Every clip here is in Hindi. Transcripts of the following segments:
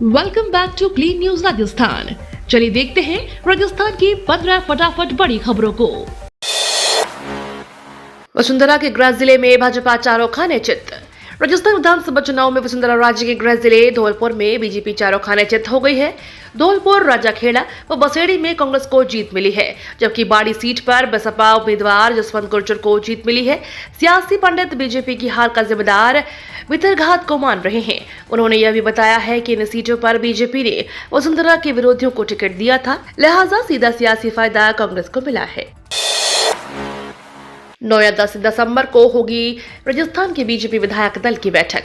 Welcome back to Clean News Rajasthan. चलिए देखते हैं राजस्थान की 15 फटाफट बड़ी खबरों को। वसुंधरा के गृह जिले में भाजपा चारों खाने चित। राजस्थान विधानसभा चुनाव में वसुंधरा राज्य के गृह जिले धौलपुर में बीजेपी चारों खाने चित हो गई है। धौलपुर, राजाखेड़ा व बसेड़ी में कांग्रेस को जीत मिली है, जबकि बाड़ी सीट पर बसपा उम्मीदवार जसवंत गुर्जर को जीत मिली है। सियासी पंडित बीजेपी की हार का जिम्मेदार वितरघात को मान रहे हैं। उन्होंने यह भी बताया है कि इन सीटों पर बीजेपी ने वसुंधरा के विरोधियों को टिकट दिया था, लिहाजा सीधा सियासी फायदा कांग्रेस को मिला है। 9 या 10 दिसंबर को होगी राजस्थान के बीजेपी विधायक दल की बैठक।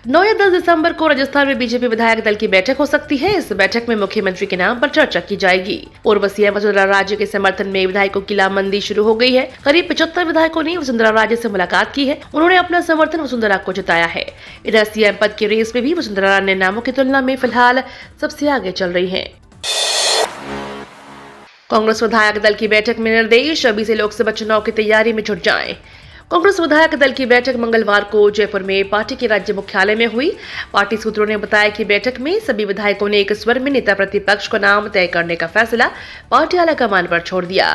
9 या 10 दिसंबर को राजस्थान में बीजेपी विधायक दल की बैठक हो सकती है। इस बैठक में मुख्यमंत्री के नाम पर चर्चा की जाएगी। पूर्व सीएम वसुंधरा राजे के समर्थन में विधायकों की लामबंदी शुरू हो गई है। करीब 75 विधायकों ने वसुंधरा राजे से मुलाकात की है। उन्होंने अपना समर्थन वसुंधरा को जताया है। इधर सीएम पद की रेस में भी वसुंधरा अन्य नामों की तुलना में फिलहाल सबसे आगे चल रही है। कांग्रेस विधायक दल की बैठक में निर्देश, अभी से लोकसभा चुनाव की तैयारी में जुट जाएं। कांग्रेस विधायक दल की बैठक मंगलवार को जयपुर में पार्टी के राज्य मुख्यालय में हुई। पार्टी सूत्रों ने बताया कि बैठक में सभी विधायकों ने एक स्वर में नेता प्रतिपक्ष का नाम तय करने का फैसला पार्टी आलाकमान पर छोड़ दिया।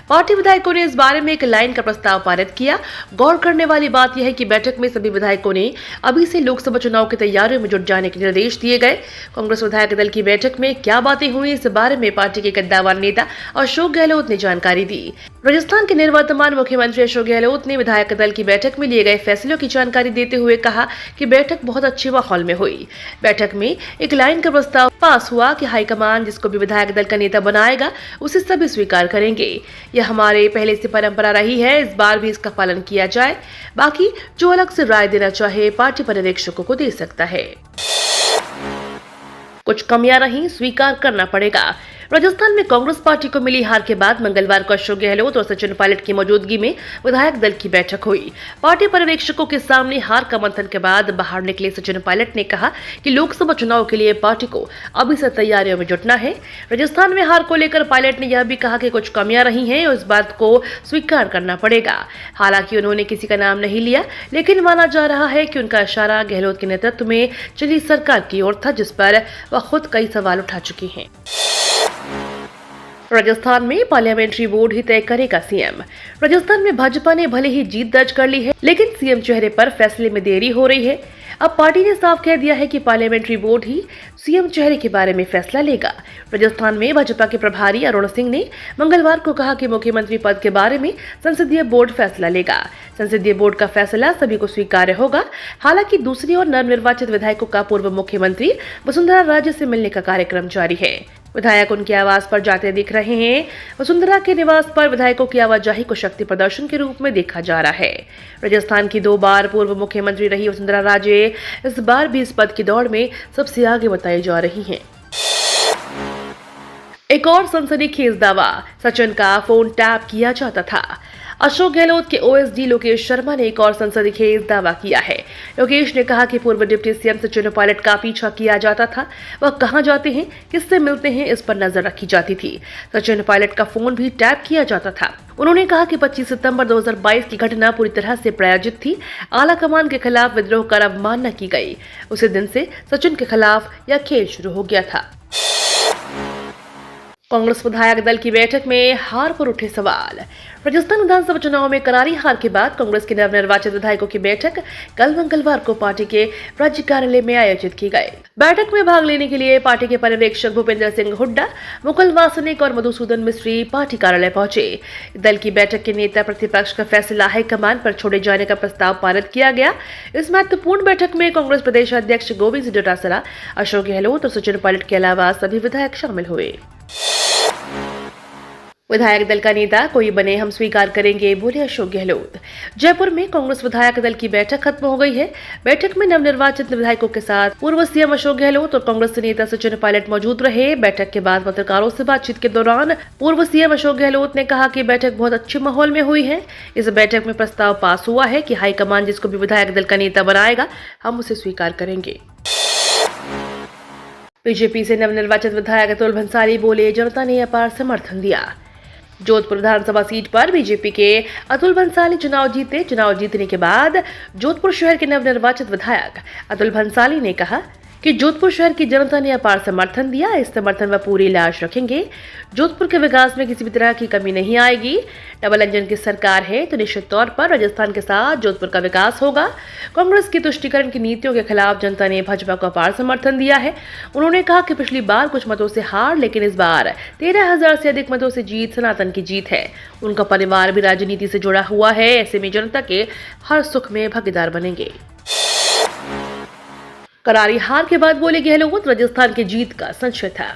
पार्टी विधायकों ने इस बारे में एक लाइन का प्रस्ताव पारित किया। गौर करने वाली बात यह है कि बैठक में सभी विधायकों ने अभी से लोकसभा चुनाव की तैयारियों में जुट जाने के निर्देश दिए गए। कांग्रेस विधायक दल की बैठक में क्या बातें हुई, इस बारे में पार्टी के कद्दावर नेता अशोक गहलोत ने जानकारी दी। राजस्थान के निवर्तमान मुख्यमंत्री अशोक गहलोत ने विधायक दल की बैठक में लिए गए फैसलों की जानकारी देते हुए कहा कि बैठक बहुत अच्छे माहौल में हुई। बैठक में एक लाइन का प्रस्ताव पास हुआ कि हाईकमान जिसको भी विधायक दल का नेता बनाएगा उसे सभी स्वीकार करेंगे। यह हमारे पहले से परंपरा रही है, इस बार भी इसका पालन किया जाए। बाकी जो अलग से राय देना चाहे पार्टी पर्यवेक्षकों को दे सकता है। कुछ कमियां रही, स्वीकार करना पड़ेगा। राजस्थान में कांग्रेस पार्टी को मिली हार के बाद मंगलवार को अशोक गहलोत और सचिन पायलट की मौजूदगी में विधायक दल की बैठक हुई। पार्टी पर्यवेक्षकों के सामने हार का मंथन के बाद बाहर निकले सचिन पायलट ने कहा कि लोकसभा चुनाव के लिए पार्टी को अभी से तैयारियों में जुटना है। राजस्थान में हार को लेकर पायलट ने यह भी कहा कि कुछ कमियां रही हैं और इस बात को स्वीकार करना पड़ेगा। हालांकि उन्होंने किसी का नाम नहीं लिया, लेकिन माना जा रहा है कि उनका इशारा गहलोत के नेतृत्व में चली सरकार की ओर था, जिस पर वह खुद कई सवाल उठा चुकी हैं। राजस्थान में पार्लियामेंट्री बोर्ड ही तय करेगा सीएम। राजस्थान में भाजपा ने भले ही जीत दर्ज कर ली है, लेकिन सीएम चेहरे पर फैसले में देरी हो रही है। अब पार्टी ने साफ कह दिया है कि पार्लियामेंट्री बोर्ड ही सीएम चेहरे के बारे में फैसला लेगा। राजस्थान में भाजपा के प्रभारी अरुण सिंह ने मंगलवार को कहा कि मुख्यमंत्री पद के बारे में संसदीय बोर्ड फैसला लेगा। संसदीय बोर्ड का फैसला सभी को स्वीकार्य होगा। हालांकि दूसरी ओर नवनिर्वाचित विधायकों का पूर्व मुख्यमंत्री वसुंधरा राजे से मिलने का कार्यक्रम जारी है। विधायक उनके आवास पर जाते दिख रहे हैं। वसुंधरा के निवास पर विधायकों की आवाजाही को शक्ति प्रदर्शन के रूप में देखा जा रहा है। राजस्थान की 2 बार पूर्व मुख्यमंत्री रही वसुंधरा राजे इस बार भी इस पद की दौड़ में सबसे आगे बताई जा रही हैं। एक और सनसनीखेज दावा, सचिन का फोन टैप किया जाता था। अशोक गहलोत के ओएसडी लोकेश शर्मा ने एक और सनसनीखेज दावा किया है। लोकेश ने कहा कि पूर्व डिप्टी सीएम सचिन पायलट का पीछा किया जाता था। वह कहां जाते हैं, किससे मिलते हैं, इस पर नजर रखी जाती थी। सचिन पायलट का फोन भी टैप किया जाता था। उन्होंने कहा कि 25 सितंबर 2022 की घटना पूरी तरह से प्रायोजित थी। आलाकमान के खिलाफ विद्रोह कर अवमानना की गई। उसी दिन से सचिन के खिलाफ यह खेल शुरू हो गया था। कांग्रेस विधायक दल की बैठक में हार पर उठे सवाल। राजस्थान विधानसभा चुनाव में करारी हार के बाद कांग्रेस के नवनिर्वाचित विधायकों की बैठक कल मंगलवार को पार्टी के राज्य कार्यालय में आयोजित की गई। बैठक में भाग लेने के लिए पार्टी के पर्यवेक्षक भूपेंद्र सिंह हुड्डा, मुकुल वासनिक और मधुसूदन मिस्त्री पार्टी कार्यालय पहुंचे। दल की बैठक के नेता प्रतिपक्ष का फैसला हाईकमान पर छोड़े जाने का प्रस्ताव पारित किया गया। इस महत्वपूर्ण बैठक में कांग्रेस प्रदेश अध्यक्ष गोविंद सिंह डोटासरा, अशोक गहलोत और सचिन पायलट के अलावा सभी विधायक शामिल हुए। विधायक दल का नेता कोई बने हम स्वीकार करेंगे, बोले अशोक गहलोत। जयपुर में कांग्रेस विधायक दल की बैठक खत्म हो गई है। बैठक में नवनिर्वाचित विधायकों के साथ पूर्व सीएम अशोक गहलोत और कांग्रेस नेता सचिन पायलट मौजूद रहे। बैठक के बाद पत्रकारों से बातचीत के दौरान पूर्व सीएम अशोक गहलोत ने कहा कि बैठक बहुत अच्छे माहौल में हुई है। इस बैठक में प्रस्ताव पास हुआ है कि हाईकमान जिसको भी विधायक दल का नेता बनाएगा हम उसे स्वीकार करेंगे। बीजेपी से नवनिर्वाचित विधायक अतुल भंसाली बोले, जनता ने अपार समर्थन दिया। जोधपुर विधानसभा सीट पर बीजेपी के अतुल भंसाली चुनाव जीते। चुनाव जीतने के बाद जोधपुर शहर के नवनिर्वाचित विधायक अतुल भंसाली ने कहा कि जोधपुर शहर की जनता ने अपार समर्थन दिया। इस समर्थन व पूरी लाश रखेंगे। जोधपुर के विकास में किसी भी तरह की कमी नहीं आएगी। डबल इंजन की सरकार है तो निश्चित तौर पर राजस्थान के साथ जोधपुर का विकास होगा। कांग्रेस की तुष्टीकरण की नीतियों के खिलाफ जनता ने भाजपा को अपार समर्थन दिया है। उन्होंने कहा कि पिछली बार कुछ मतों से हार, लेकिन इस बार 13,000 से अधिक मतों से जीत सनातन की जीत है। उनका परिवार भी राजनीति से जुड़ा हुआ है। ऐसे में जनता के हर सुख में भागीदार बनेंगे। करारी हार के बाद बोले गहलोत, राजस्थान की जीत का संशय था।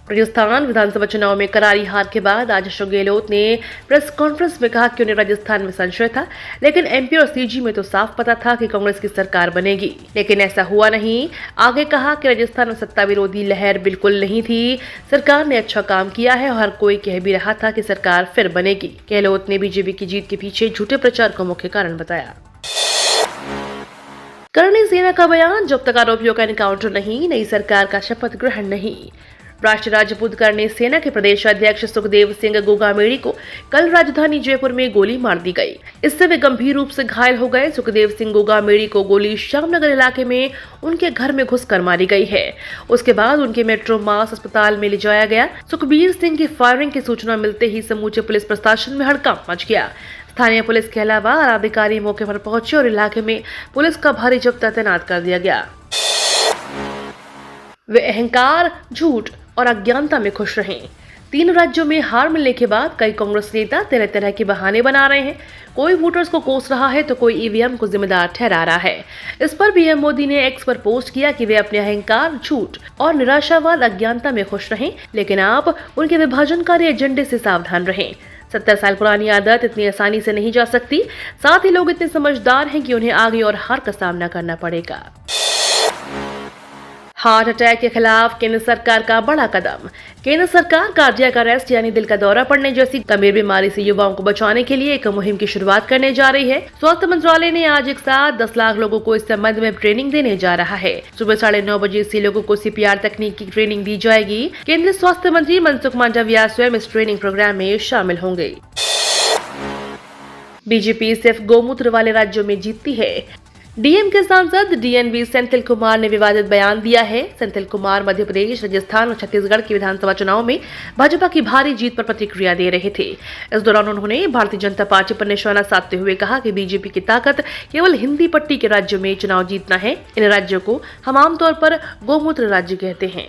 राजस्थान विधानसभा चुनाव में करारी हार के बाद आज अशोक गहलोत ने प्रेस कॉन्फ्रेंस में कहा कि उन्हें राजस्थान में संशय था, लेकिन एमपी और सीजी में तो साफ पता था कि कांग्रेस की सरकार बनेगी, लेकिन ऐसा हुआ नहीं। आगे कहा कि राजस्थान में सत्ता विरोधी लहर बिल्कुल नहीं थी। सरकार ने अच्छा काम किया है और हर कोई कह भी रहा था कि सरकार फिर बनेगी। गहलोत ने बीजेपी की जीत के पीछे झूठे प्रचार को मुख्य कारण बताया। करणी सेना का बयान, जब तक आरोपियों का एनकाउंटर नहीं, नई सरकार का शपथ ग्रहण नहीं। राष्ट्रीय राजपूत करणी सेना के प्रदेश अध्यक्ष सुखदेव सिंह गोगामेड़ी को कल राजधानी जयपुर में गोली मार दी गई। इससे वे गंभीर रूप से घायल हो गए। सुखदेव सिंह गोगामेड़ी को गोली श्यामनगर इलाके में उनके घर में घुसकर मारी गई है। उसके बाद उनके मेट्रो मास अस्पताल में ले जाया गया। सुखबीर सिंह की फायरिंग की सूचना मिलते ही समूचे पुलिस प्रशासन में हड़कंप मच गया। स्थानीय पुलिस के अलावा अधिकारी मौके पर पहुंचे और इलाके में पुलिस का भारी जब्ता तैनात कर दिया गया। वे अहंकार, झूठ और अज्ञानता में खुश रहे। 3 राज्यों में हार मिलने के बाद कई कांग्रेस नेता तरह तरह के बहाने बना रहे हैं। कोई वोटर्स को कोस रहा है तो कोई ईवीएम को जिम्मेदार ठहरा रहा है। इस पर पीएम मोदी ने एक्स पर पोस्ट किया कि वे अपने अहंकार, झूठ और निराशावाद, अज्ञानता में खुश रहें, लेकिन आप उनके विभाजनकारी एजेंडे से सावधान रहें। 70 साल पुरानी आदत इतनी आसानी से नहीं जा सकती। साथ ही लोग इतने समझदार हैं कि उन्हें आगे और हार का सामना करना पड़ेगा। हार्ट अटैक के खिलाफ केंद्र सरकार का बड़ा कदम। केंद्र सरकार कार्डियक अरेस्ट यानी दिल का दौरा पड़ने जैसी गंभीर बीमारी से युवाओं को बचाने के लिए एक मुहिम की शुरुआत करने जा रही है। स्वास्थ्य मंत्रालय ने आज एक साथ 10 लाख लोगों को इस संबंध में ट्रेनिंग देने जा रहा है। सुबह 9:30 बजे से लोगों को CPR तकनीक की ट्रेनिंग दी जाएगी। केंद्रीय स्वास्थ्य मंत्री मनसुख मांडविया स्वयं इस ट्रेनिंग प्रोग्राम में शामिल होंगे। बीजेपी सिर्फ गौमूत्र वाले राज्यों में जीतती है। डीएम के सांसद DNV सेंथिल कुमार ने विवादित बयान दिया है। सेंथिल कुमार मध्य प्रदेश, राजस्थान और छत्तीसगढ़ के विधानसभा चुनाव में भाजपा की भारी जीत पर प्रतिक्रिया दे रहे थे। इस दौरान उन्होंने भारतीय जनता पार्टी पर निशाना साधते हुए कहा कि बीजेपी की ताकत केवल हिंदी पट्टी के राज्यों में चुनाव जीतना है। इन राज्यों को हम आमतौर पर गौमूत्र राज्य कहते हैं।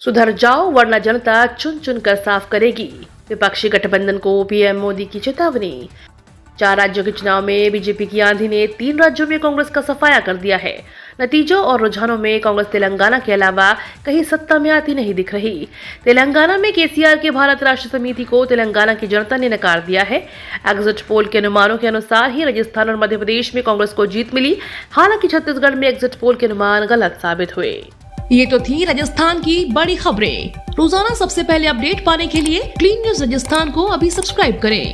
सुधर जाओ वरना जनता चुन चुन कर साफ करेगी। विपक्षी गठबंधन को पीएम मोदी की चेतावनी। 4 राज्यों के चुनाव में बीजेपी की आंधी ने 3 राज्यों में कांग्रेस का सफाया कर दिया है। नतीजों और रुझानों में कांग्रेस तेलंगाना के अलावा कहीं सत्ता में आती नहीं दिख रही। तेलंगाना में केसीआर के भारत राष्ट्र समिति को तेलंगाना की जनता ने नकार दिया है। एग्जिट पोल के अनुमानों के अनुसार ही राजस्थान और मध्य प्रदेश में कांग्रेस को जीत मिली। हालांकि छत्तीसगढ़ में एग्जिट पोल के अनुमान गलत साबित हुए। ये तो थी राजस्थान की बड़ी खबरें। रोजाना सबसे पहले अपडेट पाने के लिए क्लीन न्यूज राजस्थान को अभी सब्सक्राइब करें।